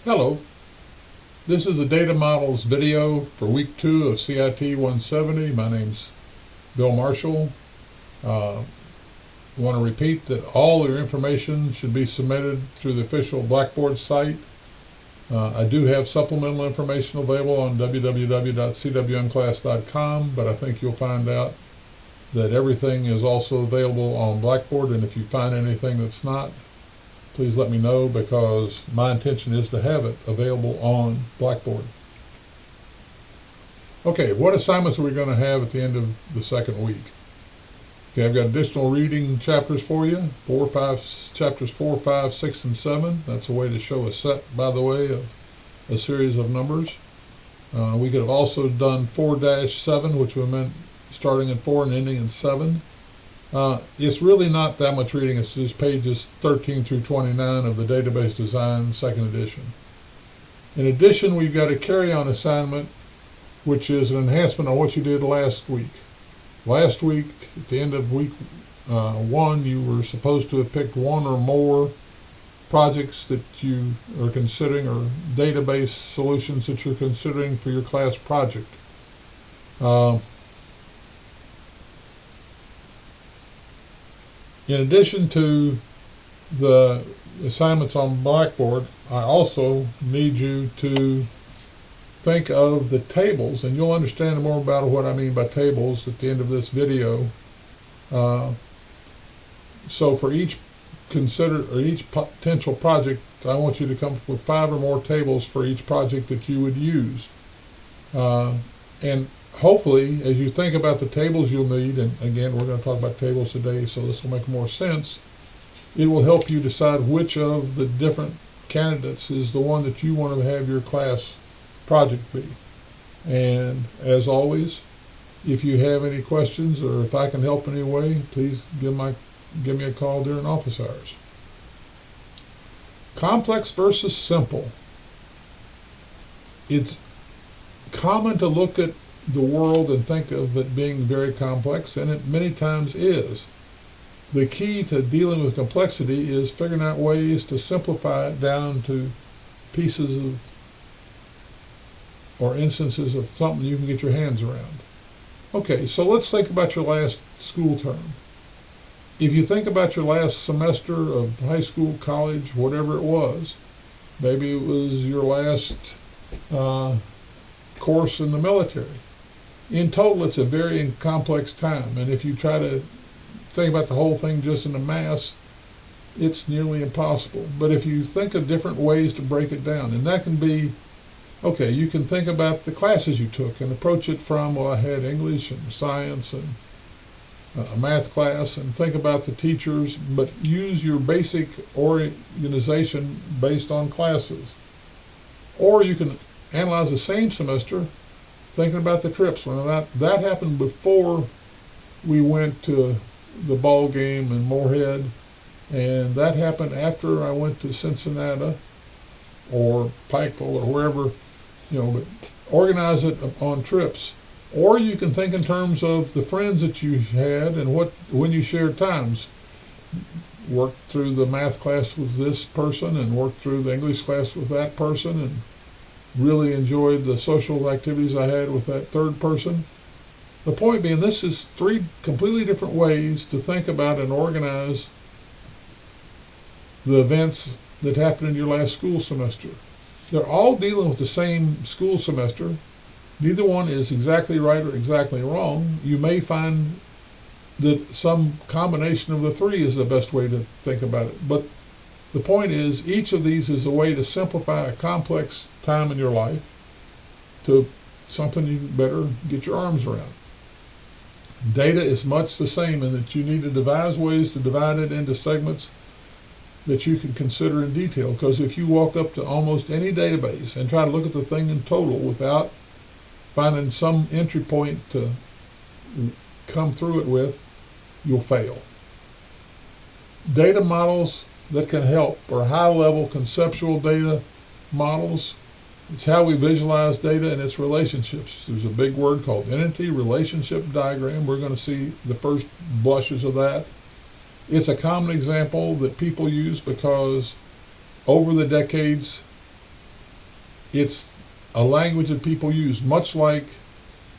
Hello, this is a data models video for week 2 of CIT 170. My name's Bill Marshall. I want to repeat that all your information should be submitted through the official Blackboard site. I do have supplemental information available on www.cwmclass.com, but I think you'll find out that everything is also available on Blackboard, and if you find anything that's not, please let me know, because my intention is to have it available on Blackboard. Okay, what assignments are we going to have at the end of the second week? Okay, I've got additional reading chapters for you, chapters 4, 5, 6, and 7. That's a way to show a set, by the way, of a series of numbers. We could have also done 4-7, which would meant starting at 4 and ending in 7. It's really not that much reading. It's just pages 13 through 29 of the Database Design 2nd edition. In addition, we've got a carry-on assignment, which is an enhancement on what you did last week. Last week, at the end of week 1, you were supposed to have picked one or more projects that you are considering, or database solutions that you're considering for your class project. In addition to the assignments on Blackboard, I also need you to think of the tables, and you'll understand more about what I mean by tables at the end of this video. So for each potential project, I want you to come up with 5 or more tables for each project that you would use. And hopefully, as you think about the tables you'll need, and again, we're going to talk about tables today, so this will make more sense, it will help you decide which of the different candidates is the one that you want to have your class project be. And as always, if you have any questions, or if I can help in any way, please give me a call during office hours. Complex versus simple. It's common to look at the world and think of it being very complex, and it many times is. The key to dealing with complexity is figuring out ways to simplify it down to pieces of, or instances of something you can get your hands around. Okay, so let's think about your last school term. If you think about your last semester of high school, college, whatever it was, maybe it was your last course in the military. In total, it's a very complex time, and if you try to think about the whole thing just in a mass, it's nearly impossible. But if you think of different ways to break it down, and that can be, okay, you can think about the classes you took and approach it from, well, I had English and science and a math class, and think about the teachers, but use your basic organization based on classes. Or you can analyze the same semester thinking about the trips. Well, that happened before we went to the ball game in Moorhead, and that happened after I went to Cincinnati or Pikeville or wherever, but organize it on trips. Or you can think in terms of the friends that you had and when you shared times. Work through the math class with this person and work through the English class with that person, and really enjoyed the social activities I had with that third person. The point being, this is 3 completely different ways to think about and organize the events that happened in your last school semester. They're all dealing with the same school semester. Neither one is exactly right or exactly wrong. You may find that some combination of the 3 is the best way to think about it. But the point is, each of these is a way to simplify a complex time in your life to something you better get your arms around. Data is much the same in that you need to devise ways to divide it into segments that you can consider in detail, because if you walk up to almost any database and try to look at the thing in total without finding some entry point to come through it with, you'll fail. Data models that can help are high-level conceptual data models. It's how we visualize data and its relationships. There's a big word called entity relationship diagram. We're going to see the first blushes of that. It's a common example that people use because over the decades, It's a language that people use, much like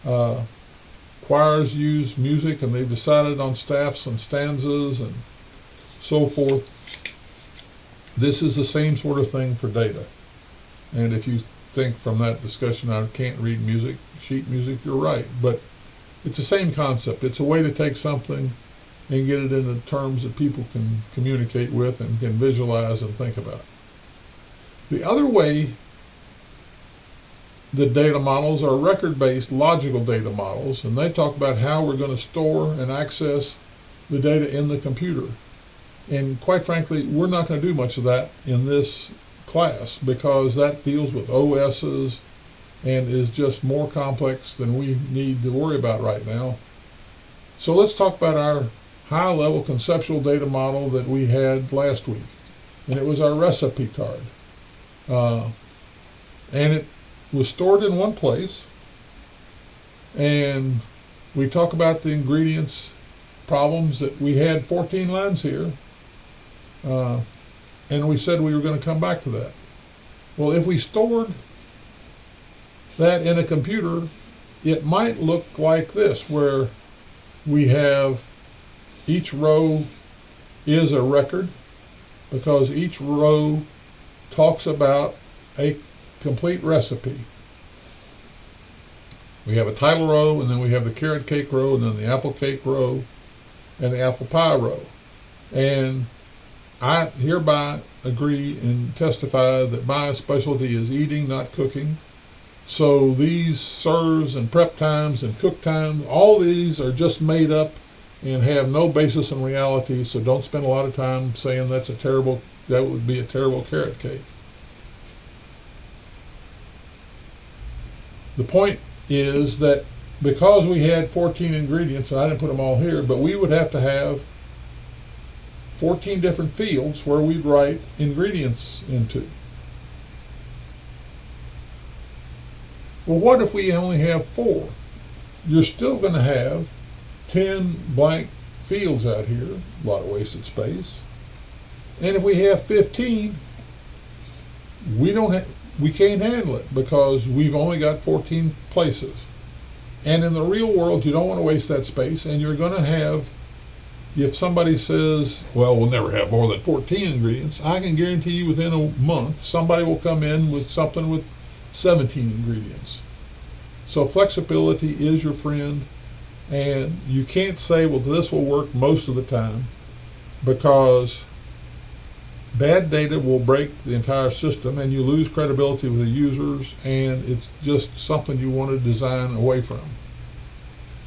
choirs use music and they've decided on staffs and stanzas and so forth. This is the same sort of thing for data. And if you think from that discussion I can't read music, sheet music, you're right. But it's the same concept. It's a way to take something and get it into terms that people can communicate with and can visualize and think about. The other way the data models are record-based logical data models, and they talk about how we're going to store and access the data in the computer. And quite frankly, we're not going to do much of that in this class because that deals with OSs and is just more complex than we need to worry about right now. So let's talk about our high-level conceptual data model that we had last week. And it was our recipe card. And it was stored in one place. And we talk about the ingredients problems that we had 14 lines here. And we said we were going to come back to that. Well, if we stored that in a computer, it might look like this, where we have each row is a record because each row talks about a complete recipe. We have a title row, and then we have the carrot cake row, and then the apple cake row, and the apple pie row. And I hereby agree and testify that my specialty is eating, not cooking. So these serves and prep times and cook times, all these are just made up and have no basis in reality, so don't spend a lot of time saying that would be a terrible carrot cake. The point is that because we had 14 ingredients, and I didn't put them all here, but we would have to have 14 different fields where we'd write ingredients into. Well, what if we only have 4? You're still going to have 10 blank fields out here, a lot of wasted space. And if we have 15, we can't handle it because we've only got 14 places. And in the real world, you don't want to waste that space, and you're going to have, if somebody says, well, we'll never have more than 14 ingredients, I can guarantee you within a month, somebody will come in with something with 17 ingredients. So flexibility is your friend, and you can't say, well, this will work most of the time, because bad data will break the entire system and you lose credibility with the users, and it's just something you want to design away from.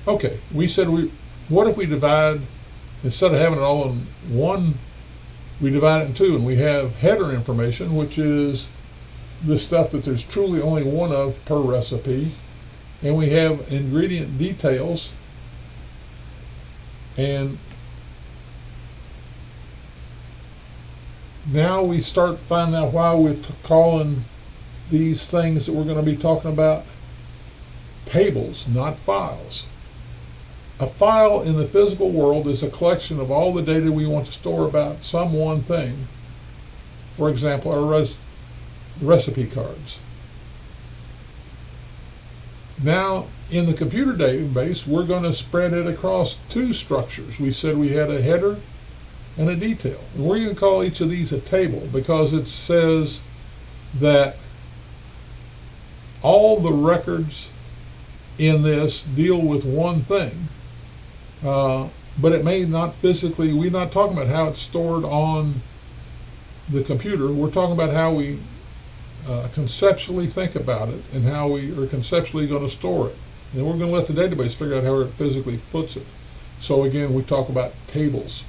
Okay, we said what if we divide, instead of having it all in one, we divide it in two, and we have header information, which is the stuff that there's truly only one of per recipe, and we have ingredient details, and now we start finding out why we're calling these things that we're going to be talking about tables, not files. A file in the physical world is a collection of all the data we want to store about some one thing. For example, our recipe cards. Now, in the computer database, we're going to spread it across 2 structures. We said we had a header and a detail. And we're going to call each of these a table because it says that all the records in this deal with one thing. But it may not physically, we're not talking about how it's stored on the computer. We're talking about how we conceptually think about it and how we are conceptually going to store it. And we're going to let the database figure out how it physically puts it. So again, we talk about tables.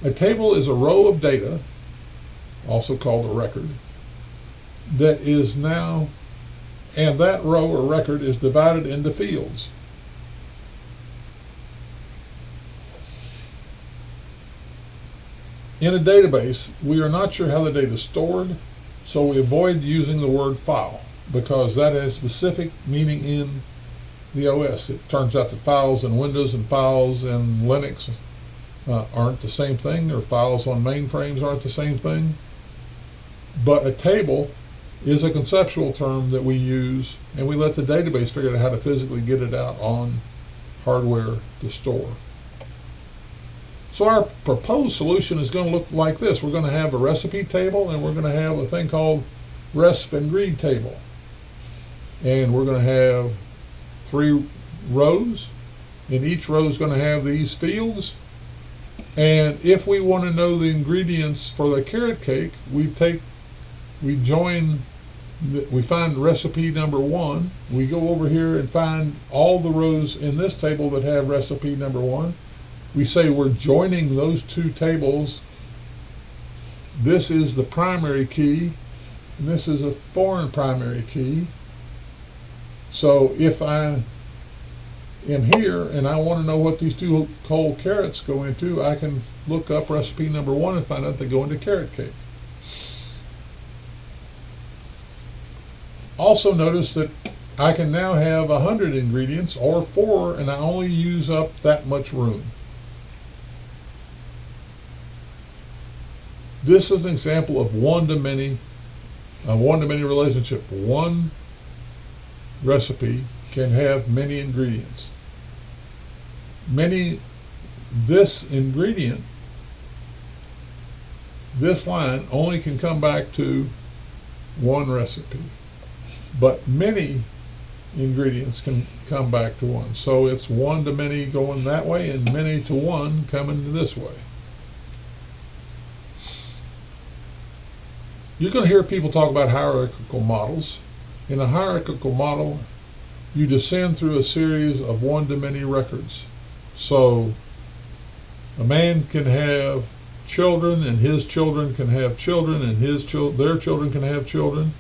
A table is a row of data, also called a record, that is now, and that row or record is divided into fields. In a database, we are not sure how the data is stored, so we avoid using the word file because that has specific meaning in the OS. It turns out that files in Windows and files in Linux aren't the same thing, or files on mainframes aren't the same thing. But a table is a conceptual term that we use, and we let the database figure out how to physically get it out on hardware to store. So our proposed solution is going to look like this. We're going to have a recipe table, and we're going to have a thing called recipe and ingredient table. And we're going to have 3 rows, and each row is going to have these fields. And if we want to know the ingredients for the carrot cake, we find recipe number 1. We go over here and find all the rows in this table that have recipe number 1. We say we're joining those 2 tables. This is the primary key, and this is a foreign primary key. So if I am here and I want to know what these 2 whole carrots go into, I can look up recipe number 1 and find out they go into carrot cake. Also notice that I can now have 100 ingredients or 4, and I only use up that much room. This is an example of one-to-many relationship. One recipe can have many ingredients. This ingredient, this line only can come back to one recipe, but many ingredients can come back to one. So it's one-to-many going that way and many-to-one coming this way. You're going to hear people talk about hierarchical models. In a hierarchical model, you descend through a series of one-to-many records. So a man can have children, and his children can have children, and their children can have children.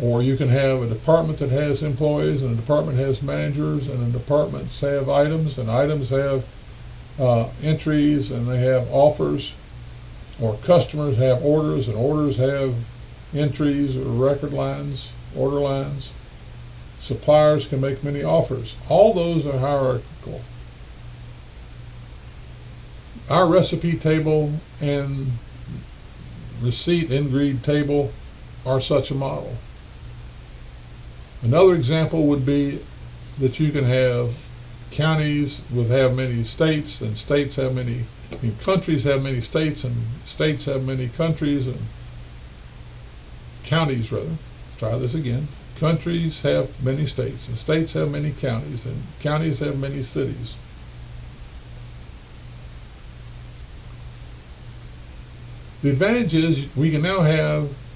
Or you can have a department that has employees, and a department has managers, and departments have items, and items have entries, and they have offers. Or customers have orders, and orders have entries or record lines, order lines. Suppliers can make many offers. All those are hierarchical. Our recipe table and receipt ingredient table are such a model. Another example would be that you can have counties have many states, and states have many, countries have many states, and states have many countries, and counties rather. Try this again. Countries have many states, and states have many counties, and counties have many cities. The advantage is we can now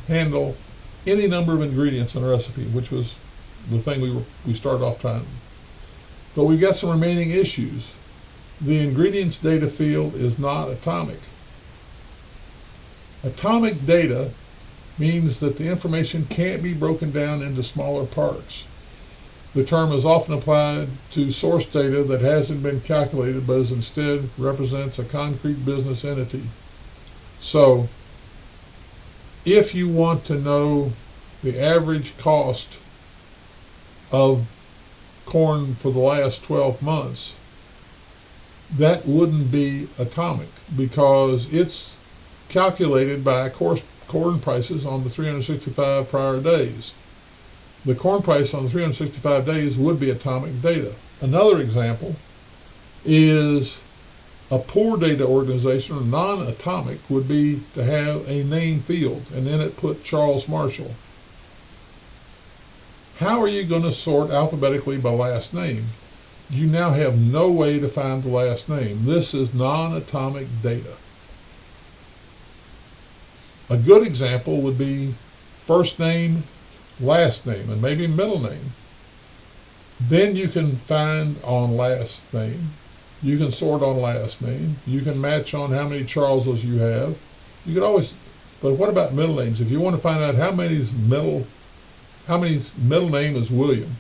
handle any number of ingredients in a recipe, which was the thing we started off trying. But we've got some remaining issues. The ingredients data field is not atomic. Atomic data means that the information can't be broken down into smaller parts. The term is often applied to source data that hasn't been calculated but is instead represents a concrete business entity. So, if you want to know the average cost of corn for the last 12 months, that wouldn't be atomic, because it's calculated by corn prices on the 365 prior days. The corn price on the 365 days would be atomic data. Another example is a poor data organization, or non-atomic, would be to have a name field, and then it put Charles Marshall. How are you going to sort alphabetically by last name? You now have no way to find the last name. This is non-atomic data. A good example would be first name, last name, and maybe middle name. Then you can find on last name. You can sort on last name. You can match on how many Charleses you have. You could always, but what about middle names? If you want to find out how many middle name is William,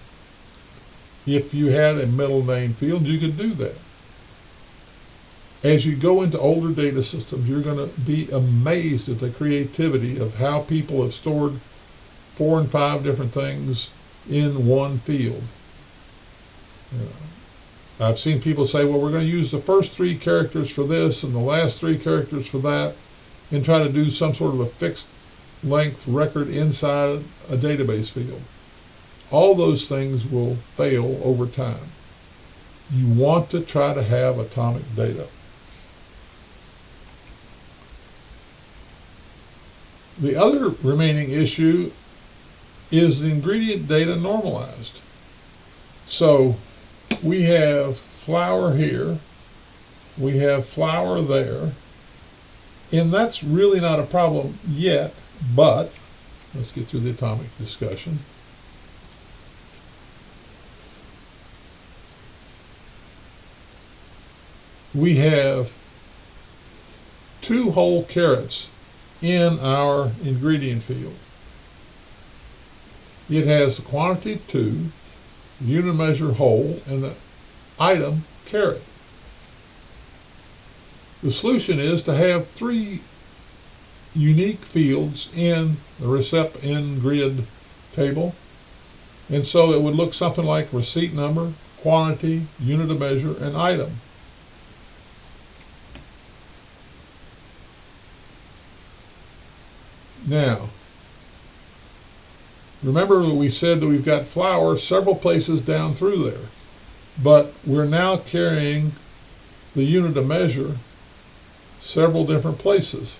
if you had a middle name field, you could do that. As you go into older data systems, you're going to be amazed at the creativity of how people have stored 4 and 5 different things in one field. I've seen people say, well, we're going to use the first 3 characters for this and the last 3 characters for that. and try to do some sort of a fixed length record inside a database field. All those things will fail over time. You want to try to have atomic data. The other remaining issue is the ingredient data normalized. So we have flour here, we have flour there, and that's really not a problem yet, but let's get to the atomic discussion. We have 2 whole carrots in our ingredient field. It has the quantity 2, the unit measure whole, and the item caret. The solution is to have 3 unique fields in the recep ingrid table, and so it would look something like receipt number, quantity, unit of measure, and item. Now, remember that we said that we've got flour several places down through there, but we're now carrying the unit of measure several different places.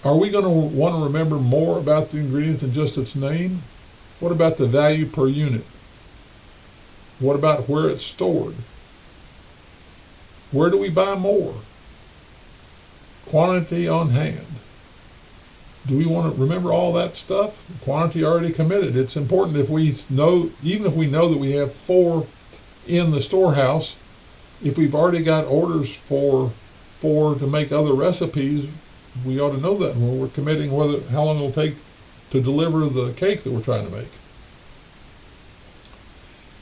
Are we going to want to remember more about the ingredient than just its name? What about the value per unit? What about where it's stored? Where do we buy more? Quantity on hand. Do we want to remember all that stuff? Quantity already committed. It's important if we know, even if we know that we have 4 in the storehouse, if we've already got orders for 4 to make other recipes, we ought to know that when we're committing how long it'll take to deliver the cake that we're trying to make.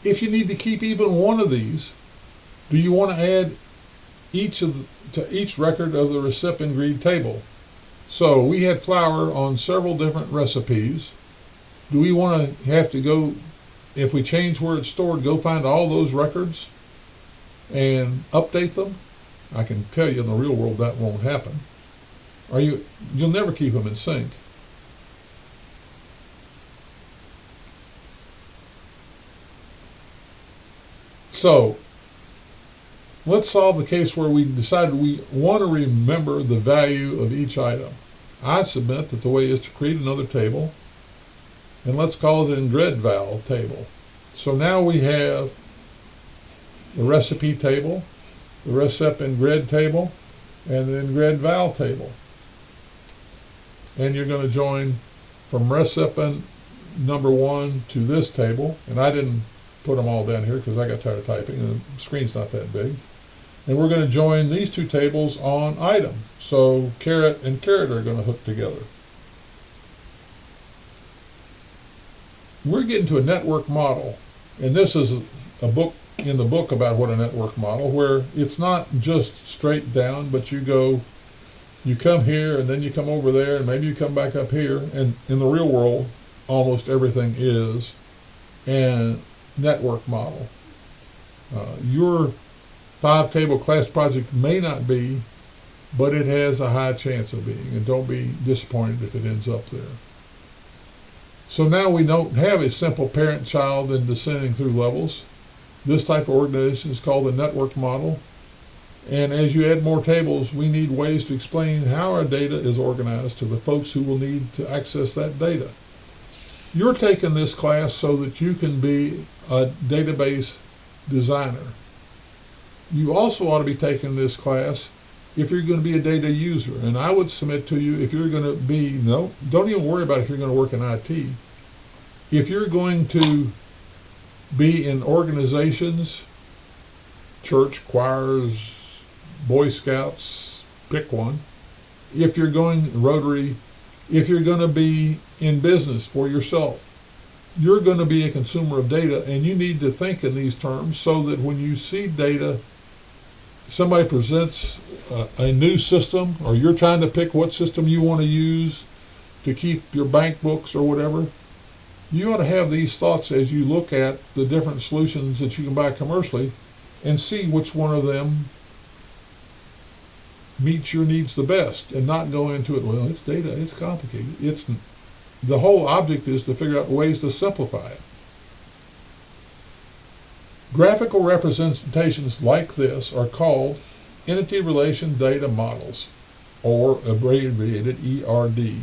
If you need to keep even one of these, do you want to add to each record of the recip ingred table? So we had flour on several different recipes. Do we want to have to go, if we change where it's stored, go find all those records and update them? I can tell you in the real world that won't happen. You'll never keep them in sync. So let's solve the case where we decided we want to remember the value of each item. I submit that the way is to create another table, and let's call it an ingedvalue table. So now we have the recipe table, the recep ingred table, and the ingedvalue table. And you're going to join from recip number 1 to this table, and I didn't put them all down here because I got tired of typing and the screen's not that big. And we're going to join these 2 tables on item. So caret and caret are going to hook together. We're getting to a network model, and this is a book in the book about what a network model, where it's not just straight down, but you come here and then you come over there and maybe you come back up here, and in the real world almost everything is a network model. Your 5-table class project may not be, but it has a high chance of being, and don't be disappointed if it ends up there. So now we don't have a simple parent-child and descending through levels. This type of organization is called a network model, and as you add more tables, we need ways to explain how our data is organized to the folks who will need to access that data. You're taking this class so that you can be a database designer. You also ought to be taking this class if you're going to be a data user. And I would submit to you, if you're going to be, don't even worry about if you're going to work in IT. If you're going to be in organizations, church, choirs, Boy Scouts, pick one. If you're going Rotary, if you're going to be in business for yourself, you're going to be a consumer of data, and you need to think in these terms so that when you see data, somebody presents a new system, or you're trying to pick what system you want to use to keep your bank books or whatever, you ought to have these thoughts as you look at the different solutions that you can buy commercially and see which one of them meets your needs the best, and not go into it, well, it's data, it's complicated. The whole object is to figure out ways to simplify it. Graphical representations like this are called entity relation data models, or abbreviated ERD.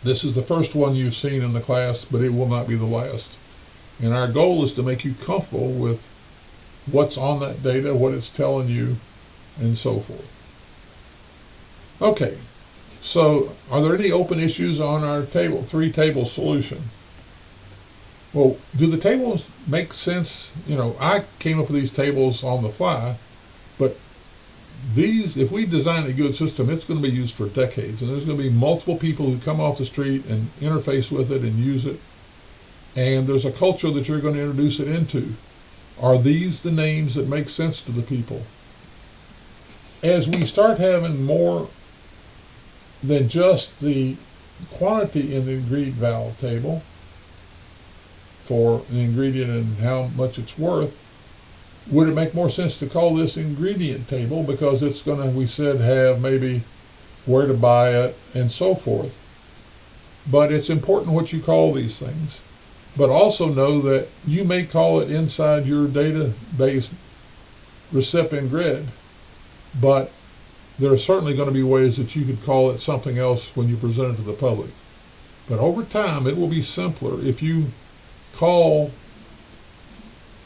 This is the first one you've seen in the class, but it will not be the last. And our goal is to make you comfortable with what's on that data, what it's telling you, and so forth. Okay, so are there any open issues on our three-table solution? Well, do the tables make sense? I came up with these tables on the fly, but if we design a good system, it's going to be used for decades, and there's going to be multiple people who come off the street and interface with it and use it, and there's a culture that you're going to introduce it into. Are these the names that make sense to the people? As we start having more than just the quantity in the ingredient value table for an ingredient and how much it's worth, would it make more sense to call this ingredient table, because it's going to, we said, have maybe where to buy it and so forth. But it's important what you call these things. But also know that you may call it inside your database recipient grid, but there are certainly going to be ways that you could call it something else when you present it to the public. But over time, it will be simpler if you call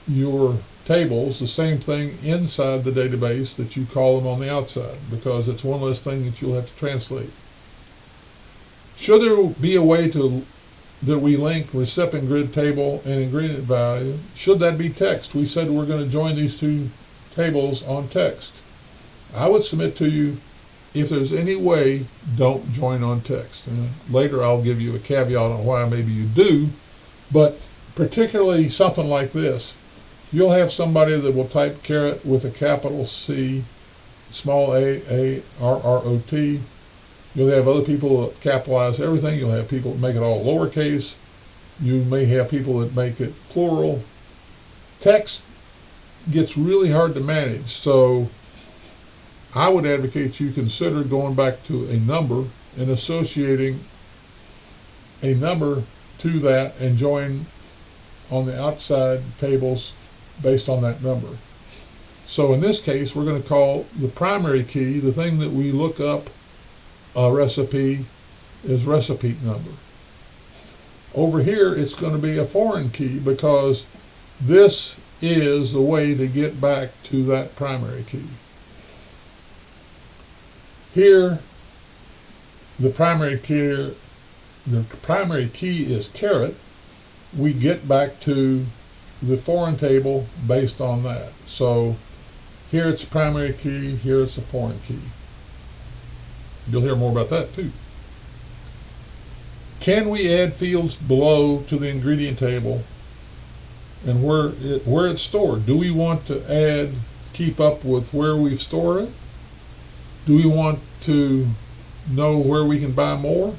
your tables the same thing inside the database that you call them on the outside, because it's one less thing that you'll have to translate. Should there be a way that we link recipient grid table and ingredient value? Should that be text? We said we're going to join these two tables on text. I would submit to you, if there's any way, don't join on text. And later I'll give you a caveat on why maybe you do, but particularly something like this. You'll have somebody that will type caret with a capital C, small a, R-R-O-T. You'll have other people that capitalize everything. You'll have people that make it all lowercase. You may have people that make it plural. Text gets really hard to manage, so I would advocate you consider going back to a number and associating a number to that and join on the outside tables based on that number. So in this case, we're going to call the primary key, the thing that we look up a recipe, is recipe number. Over here, it's going to be a foreign key, because this is the way to get back to that primary key. Here, the primary key is caret. We get back to the foreign table based on that. So here it's a primary key, here it's a foreign key. You'll hear more about that too. Can we add fields below to the ingredient table and where it's stored? Do we want to keep up with where we've stored it? Do we want to know where we can buy more?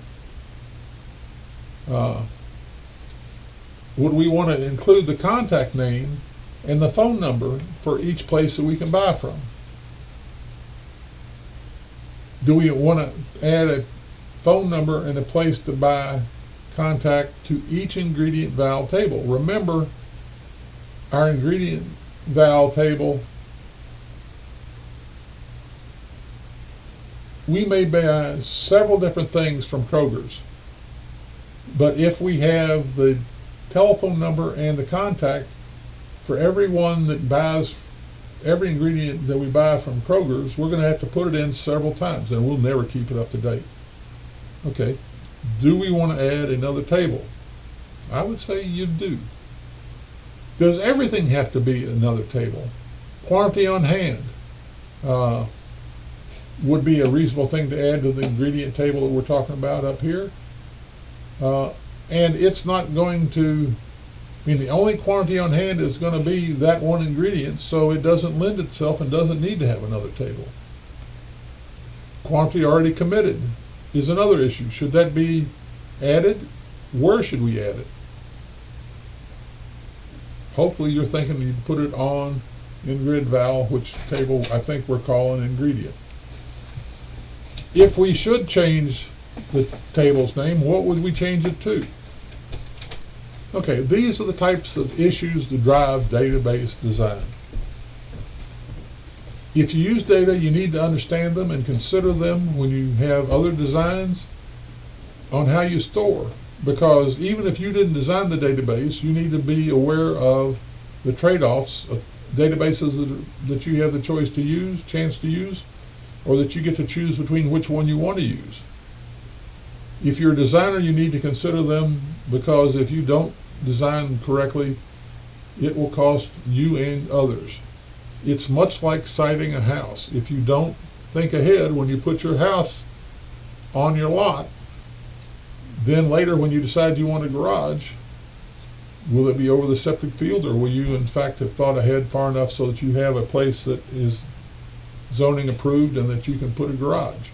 Would we want to include the contact name and the phone number for each place that we can buy from? Do we want to add a phone number and a place to buy contact to each ingredient val table? Remember, our ingredient val table, we may buy several different things from Kroger's, but if we have the telephone number and the contact for everyone that buys every ingredient that we buy from Kroger's, we're going to have to put it in several times, and we'll never keep it up to date. Okay, do we want to add another table? I would say you do. Does everything have to be another table? Quantity on hand would be a reasonable thing to add to the ingredient table that we're talking about up here. And it's not going to, the only quantity on hand is going to be that one ingredient, so it doesn't lend itself and doesn't need to have another table. Quantity already committed is another issue. Should that be added? Where should we add it? Hopefully you're thinking you put it on ingredient val, which table I think we're calling ingredient. If we should change the table's name, what would we change it to? Okay, these are the types of issues that drive database design. If you use data, you need to understand them and consider them when you have other designs on how you store. Because even if you didn't design the database, you need to be aware of the trade-offs of databases that you have the chance to use, or that you get to choose between which one you want to use. If you're a designer, you need to consider them, because if you don't design correctly, it will cost you and others. It's much like siting a house. If you don't think ahead when you put your house on your lot, then later when you decide you want a garage, will it be over the septic field, or will you in fact have thought ahead far enough so that you have a place that is zoning approved and that you can put a garage?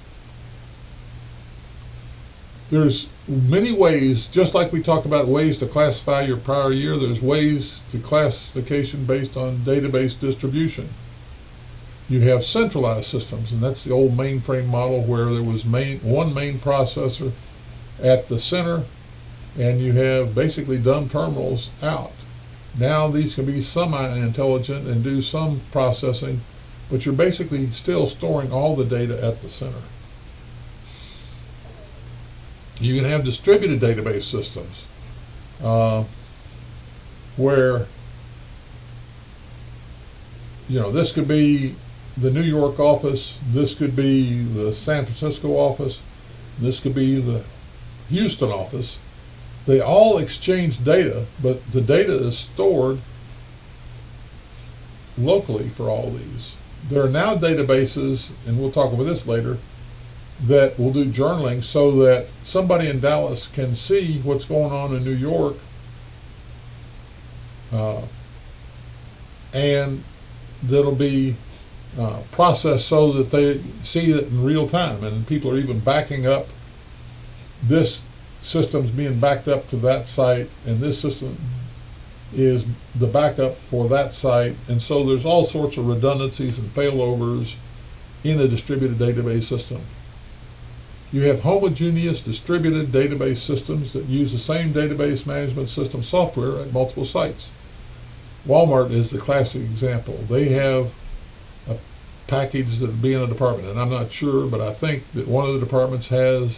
There's many ways, just like we talked about ways to classify your prior year, there's ways to classification based on database distribution. You have centralized systems, and that's the old mainframe model where there was one main processor at the center, and you have basically dumb terminals out. Now these can be semi-intelligent and do some processing, but you're basically still storing all the data at the center. You can have distributed database systems where, this could be the New York office, this could be the San Francisco office, this could be the Houston office. They all exchange data, but the data is stored locally for all these. There are now databases, and we'll talk about this later, that will do journaling so that somebody in Dallas can see what's going on in New York, and that'll be processed so that they see it in real time, and people are even backing up. This system's being backed up to that site, and this system is the backup for that site, and so there's all sorts of redundancies and failovers in a distributed database system. You have homogeneous distributed database systems that use the same database management system software at multiple sites. Walmart is the classic example. They have a package that would be in a department, and I'm not sure, but I think that one of the departments has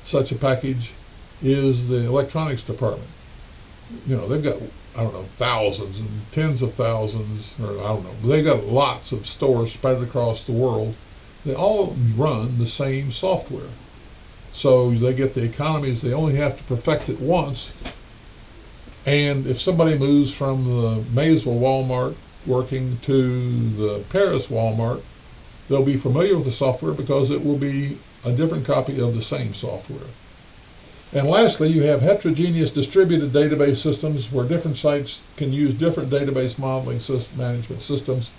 such a package is the electronics department. They've got, thousands and tens of thousands, or they've got lots of stores spread across the world. They all run the same software. So they get the economies, they only have to perfect it once. And if somebody moves from the Maysville Walmart working to the Paris Walmart, they'll be familiar with the software because it will be a different copy of the same software. And lastly, you have heterogeneous distributed database systems where different sites can use different database modeling management systems,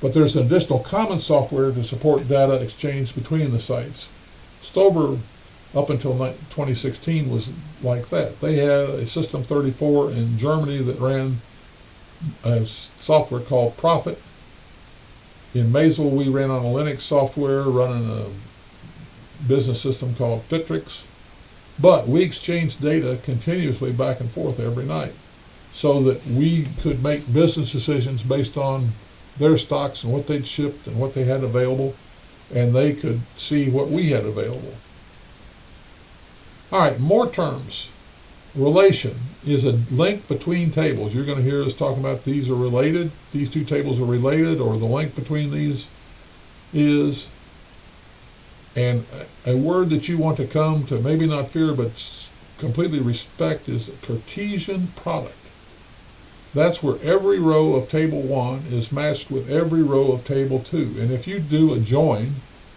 but there's an additional common software to support data exchange between the sites. Stober, up until 2016, was like that. They had a System 34 in Germany that ran a software called Profit. In Maysville, we ran on a Linux software running a business system called Citrix. But we exchanged data continuously back and forth every night so that we could make business decisions based on their stocks and what they'd shipped and what they had available, and they could see what we had available. All right, more terms. Relation is a link between tables. You're going to hear us talk about these are related, these two tables are related, or the link between these is. And a word that you want to come to maybe not fear but completely respect is a Cartesian product. That's where every row of table 1 is matched with every row of table 2. And if you do a join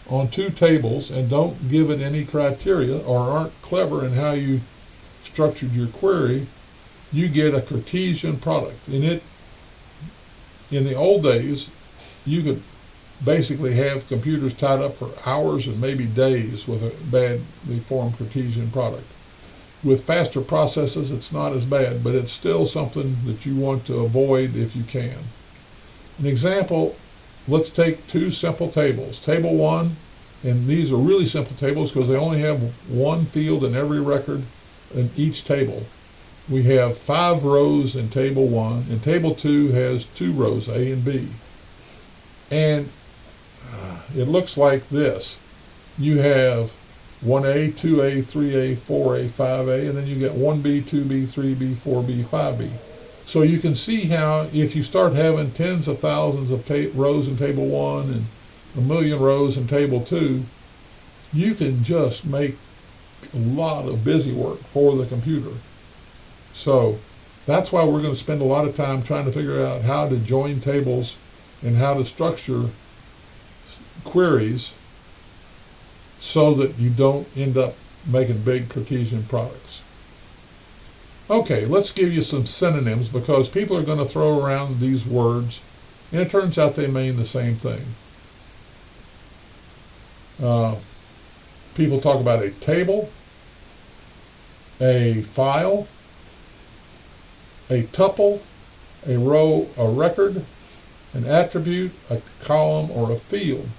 on two tables and don't give it any criteria or aren't clever in how you structured your query, you get a Cartesian product. In the old days, you could basically have computers tied up for hours and maybe days with a badly formed Cartesian product. With faster processes, it's not as bad, but it's still something that you want to avoid if you can. An example, let's take two simple tables. Table 1 And these are really simple tables because they only have one field in every record in each table. We have 5 rows in table 1, and table 2 has 2 rows, A and B. And it looks like this. You have 1A, 2A, 3A, 4A, 5A, and then you get 1B, 2B, 3B, 4B, 5B. So you can see how if you start having tens of thousands of rows in table 1 and a million rows in table 2, you can just make a lot of busy work for the computer. So that's why we're going to spend a lot of time trying to figure out how to join tables and how to structure queries so that you don't end up making big Cartesian products. Okay, let's give you some synonyms because people are going to throw around these words and it turns out they mean the same thing. People talk about a table, a file, a tuple, a row, a record, an attribute, a column, or a field.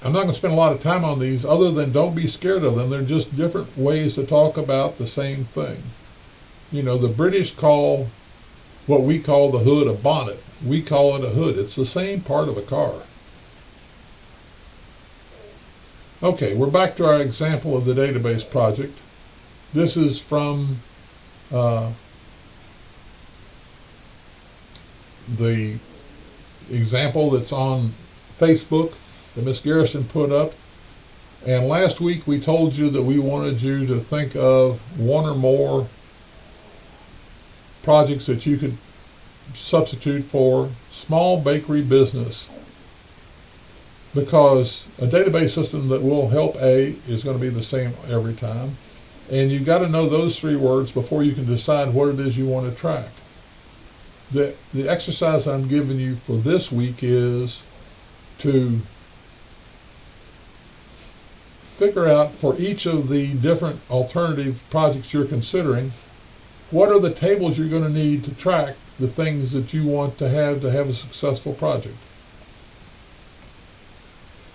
I'm not going to spend a lot of time on these other than don't be scared of them. They're just different ways to talk about the same thing. You know, the British call what we call the hood a bonnet. We call it a hood. It's the same part of a car. Okay, we're back to our example of the database project. This is from the example that's on Facebook that Ms. Garrison put up. And last week we told you that we wanted you to think of one or more projects that you could substitute for small bakery business, because a database system that will help A is going to be the same every time. And you've got to know those 3 words before you can decide what it is you want to track. The exercise I'm giving you for this week is to figure out for each of the different alternative projects you're considering, what are the tables you're going to need to track the things that you want to have a successful project.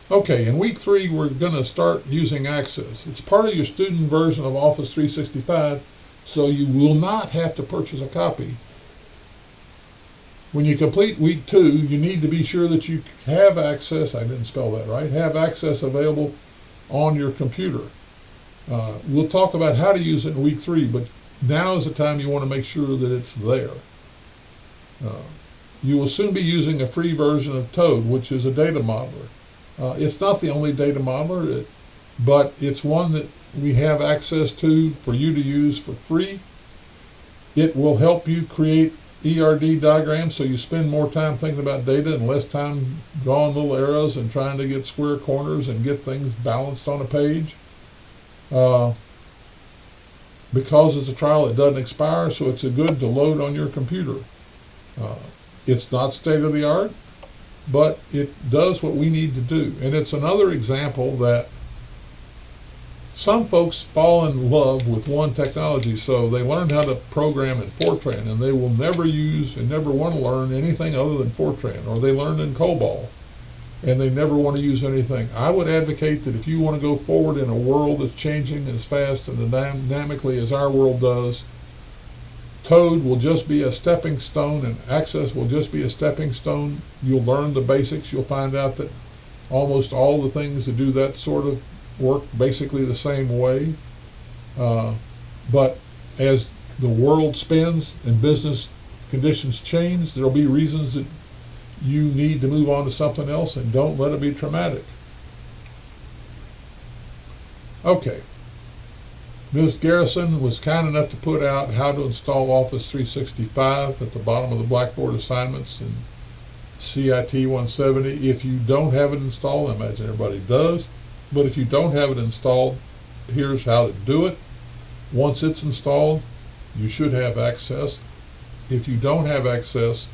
Okay, in week 3 we're going to start using Access. It's part of your student version of Office 365, so you will not have to purchase a copy. When you complete week 2, you need to be sure that you have Access, I didn't spell that right, have Access available on your computer. We'll talk about how to use it in week 3, but now is the time you want to make sure that it's there. You will soon be using a free version of Toad, which is a data modeler. It's not the only data modeler, but it's one that we have access to for you to use for free. It will help you create ERD diagrams so you spend more time thinking about data and less time drawing little arrows and trying to get square corners and get things balanced on a page. Because it's a trial, it doesn't expire, so it's a good to load on your computer. It's not state-of-the-art, but it does what we need to do. And it's another example that some folks fall in love with one technology, so they learn how to program in Fortran, and they will never use and never want to learn anything other than Fortran, or they learned in COBOL, and they never want to use anything. I would advocate that if you want to go forward in a world that's changing as fast and dynamically as our world does, Toad will just be a stepping stone, and Access will just be a stepping stone. You'll learn the basics. You'll find out that almost all the things that do that sort of work basically the same way. But as the world spins and business conditions change, there'll be reasons that you need to move on to something else, and don't let it be traumatic. Okay. Ms. Garrison was kind enough to put out how to install Office 365 at the bottom of the Blackboard assignments in CIT 170. If you don't have it installed, I imagine everybody does, but if you don't have it installed, here's how to do it. Once it's installed, you should have access. If you don't have access,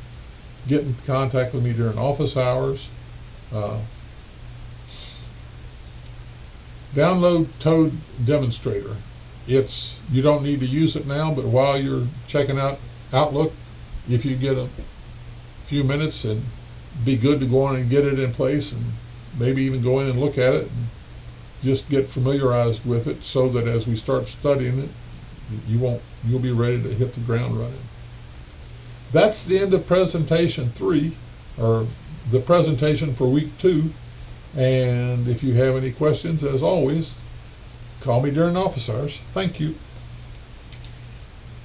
get in contact with me during office hours. Download Toad Demonstrator. You don't need to use it now, but while you're checking out Outlook, if you get a few minutes and be good to go on and get it in place and maybe even go in and look at it and just get familiarized with it so that as we start studying it, you'll be ready to hit the ground running. That's the end of presentation 3, or the presentation for week 2. And if you have any questions, as always, call me during office hours. Thank you.